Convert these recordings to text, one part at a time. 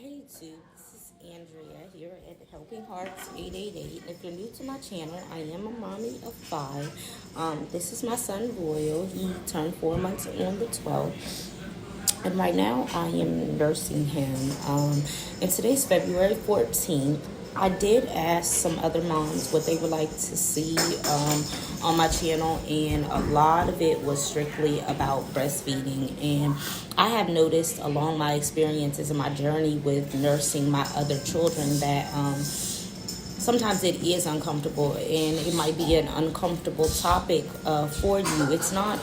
Hey YouTube, this is Andrea here at Helping Hearts 888. And if you're new to my channel, I am a mommy of five. This is my son Royal. He turned 4 months on the 12th. And right now I am nursing him. And today's February 14th. I did ask some other moms what they would like to see on my channel, and a lot of it was strictly about breastfeeding. And I have noticed along my experiences and my journey with nursing my other children that sometimes it is uncomfortable, and it might be an uncomfortable topic for you. It's not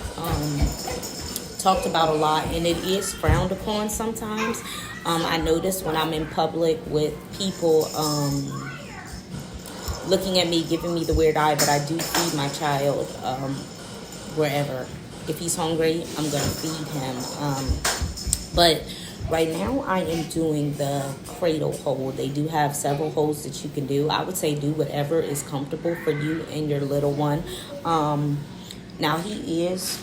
talked about a lot, and it is frowned upon sometimes. I notice when I'm in public with people looking at me, giving me the weird eye, but I do feed my child wherever. If he's hungry, I'm going to feed him. But right now I am doing the cradle hold. They do have several holds that you can do. I would say do whatever is comfortable for you and your little one. Now he is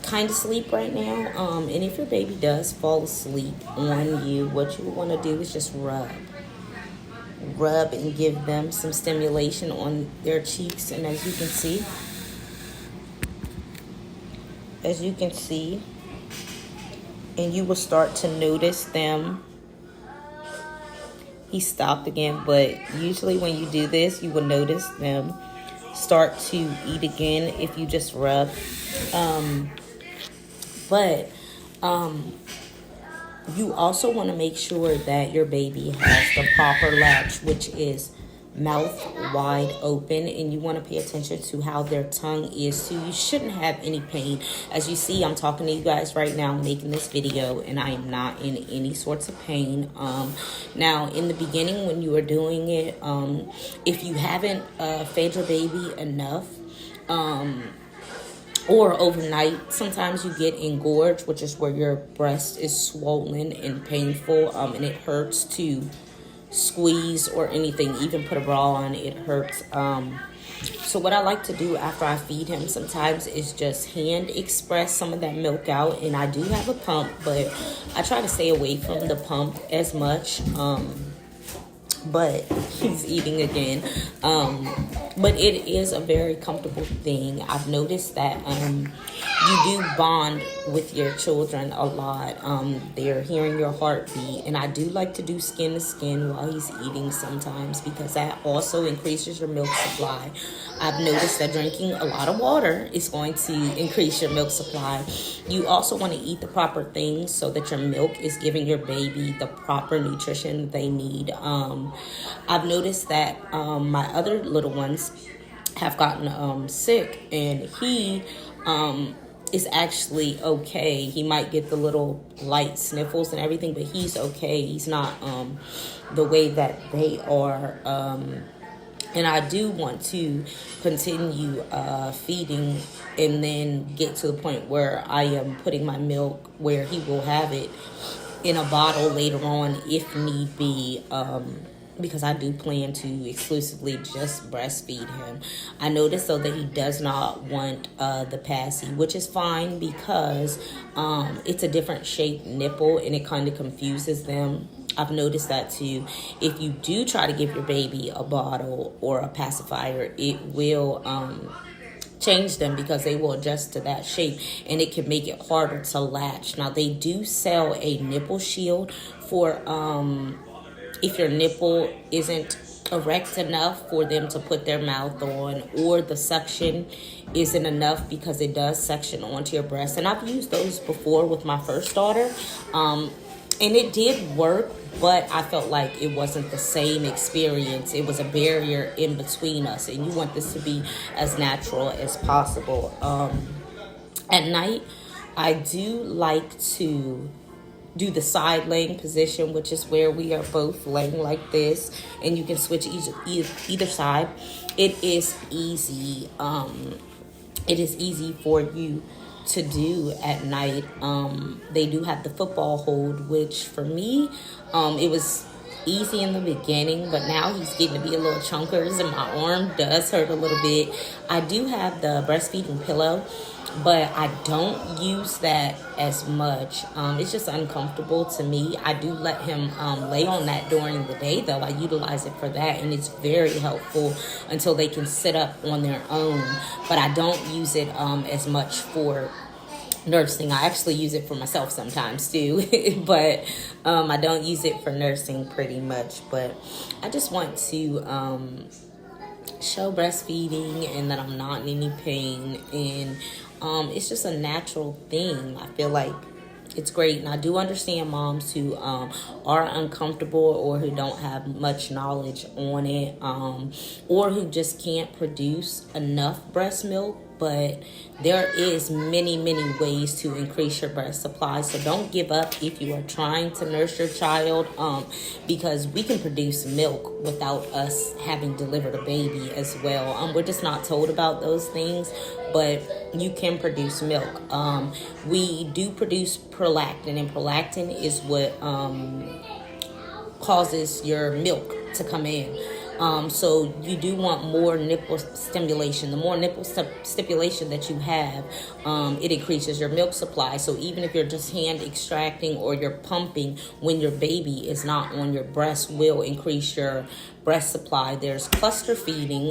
kind of sleep right now, and if your baby does fall asleep on you, what you want to do is just rub and give them some stimulation on their cheeks. And as you can see, and you will start to notice them. He stopped again, but usually when you do this, you will notice them start to eat again if you just rub. But you also want to make sure that your baby has the proper latch, which is mouth wide open, and you want to pay attention to how their tongue is too. You shouldn't have any pain. As you see, I'm talking to you guys right now, making this video, and I am not in any sorts of pain. Now, in the beginning when you are doing it, if you haven't fed your baby enough, or overnight, sometimes you get engorged, which is where your breast is swollen and painful, and it hurts to squeeze or anything, even put a bra on, it hurts. So what I like to do after I feed him sometimes is just hand express some of that milk out. And I do have a pump, but I try to stay away from the pump as much. But he's eating again. But it is a very comfortable thing. I've noticed that you do bond with your children a lot. They're hearing your heartbeat. And I do like to do skin to skin while he's eating sometimes, because that also increases your milk supply. I've noticed that drinking a lot of water is going to increase your milk supply. You also want to eat the proper things so that your milk is giving your baby the proper nutrition they need. I've noticed that my other little ones have gotten sick, and he is actually okay. He might get the little light sniffles and everything, but he's okay. He's not the way that they are. And I do want to continue feeding, and then get to the point where I am putting my milk where he will have it in a bottle later on if need be, because I do plan to exclusively just breastfeed him. I noticed though that he does not want the passy, which is fine, because it's a different shaped nipple and it kind of confuses them. I've noticed that too. If you do try to give your baby a bottle or a pacifier, it will change them, because they will adjust to that shape, and it can make it harder to latch. Now, they do sell a nipple shield for if your nipple isn't erect enough for them to put their mouth on, or the suction isn't enough, because it does suction onto your breast. And I've used those before with my first daughter, and it did work, but I felt like it wasn't the same experience. It was a barrier in between us, and you want this to be as natural as possible. At night, I do like to do the side laying position, which is where we are both laying like this, and you can switch either side. It is easy. It is easy for you to do at night. They do have the football hold, which for me, it was easy in the beginning, but now he's getting to be a little chunkers and my arm does hurt a little bit. I do have the breastfeeding pillow, but I don't use that as much. It's just uncomfortable to me. I do let him lay on that during the day, though. I utilize it for that, and it's very helpful until they can sit up on their own. But I don't use it as much for nursing. I actually use it for myself sometimes too, but I don't use it for nursing pretty much. But I just want to show breastfeeding and that I'm not in any pain, and it's just a natural thing. I feel like it's great, and I do understand moms who are uncomfortable or who don't have much knowledge on it, or who just can't produce enough breast milk. But there is many ways to increase your breast supply, so don't give up if you are trying to nurse your child, because we can produce milk without us having delivered a baby as well. We're just not told about those things, but you can produce milk. We do produce prolactin, and prolactin is what causes your milk to come in. So you do want more nipple stimulation. The more nipple stimulation that you have, it increases your milk supply. So even if you're just hand extracting or you're pumping when your baby is not on your breast, will increase your breast supply. There's cluster feeding,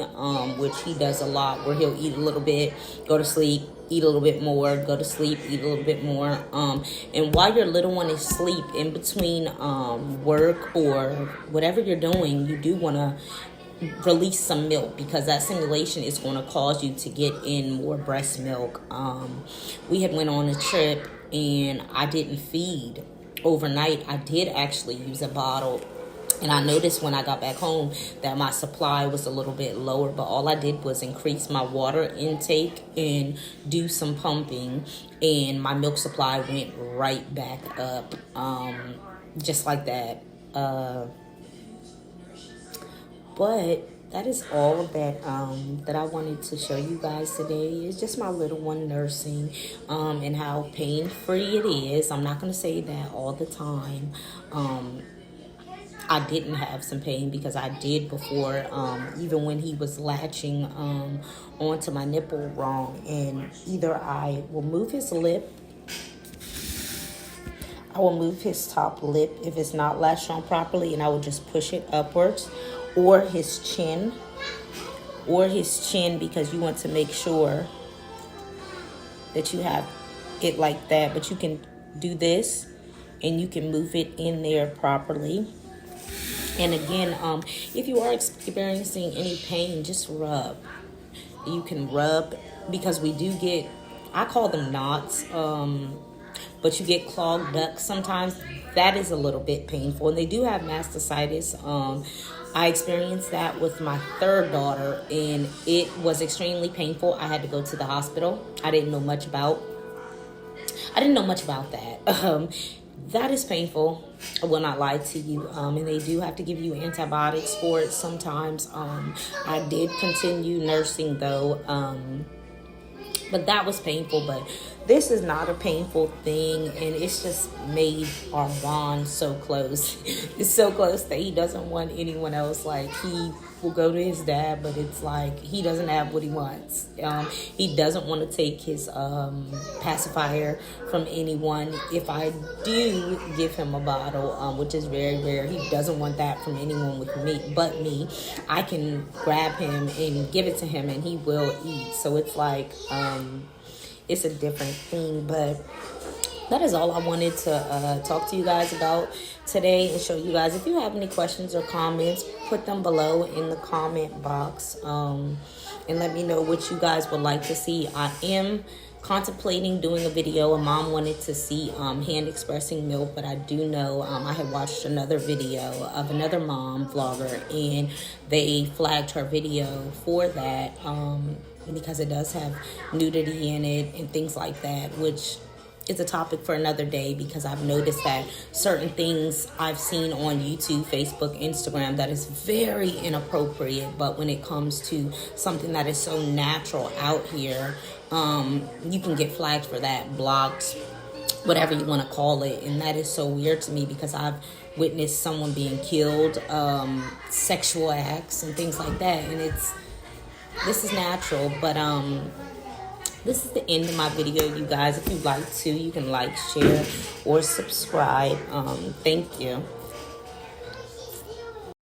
which he does a lot, where he'll eat a little bit, go to sleep, eat a little bit more, go to sleep, eat a little bit more. And while your little one is asleep, in between work or whatever you're doing, you do want to release some milk, because that stimulation is going to cause you to get in more breast milk. We had went on a trip and I didn't feed overnight. I did actually use a bottle, and I noticed when I got back home that my supply was a little bit lower, but all I did was increase my water intake and do some pumping, and my milk supply went right back up, just like that. But that is all that that I wanted to show you guys today. It's just my little one nursing, and how pain-free it is. I'm not going to say that all the time. I didn't have some pain, because I did before, even when he was latching onto my nipple wrong. And either I will move his lip, I will move his top lip if it's not latched on properly, and I will just push it upwards, or his chin, because you want to make sure that you have it like that. But you can do this, and you can move it in there properly. And again, if you are experiencing any pain, just rub. You can rub, because we do get, I call them knots, but you get clogged ducts sometimes. That is a little bit painful, and they do have mastitis. I experienced that with my third daughter, and it was extremely painful. I had to go to the hospital. I didn't know much about that. That is painful. I will not lie to you. And they do have to give you antibiotics for it sometimes. I did continue nursing though. But that was painful. But this is not a painful thing, and it's just made our bond so close. It's so close that he doesn't want anyone else. Like, he will go to his dad, but it's like he doesn't have what he wants. He doesn't want to take his pacifier from anyone. If I do give him a bottle, which is very rare, he doesn't want that from anyone but me. I can grab him and give it to him, and he will eat. So it's like, it's a different thing. But that is all I wanted to talk to you guys about today, and show you guys. If you have any questions or comments, put them below in the comment box, and let me know what you guys would like to see. I am contemplating doing a video. A mom wanted to see hand expressing milk, but I do know I had watched another video of another mom vlogger, and they flagged her video for that, because it does have nudity in it and things like that, which is a topic for another day, because I've noticed that certain things I've seen on YouTube, Facebook, Instagram, that is very inappropriate. But when it comes to something that is so natural out here, you can get flagged for that, blocked, whatever you want to call it. And that is so weird to me because I've witnessed someone being killed, sexual acts and things like that. And this is natural. But this is the end of my video, you guys. If you'd like to, you can like, share, or subscribe. Thank you.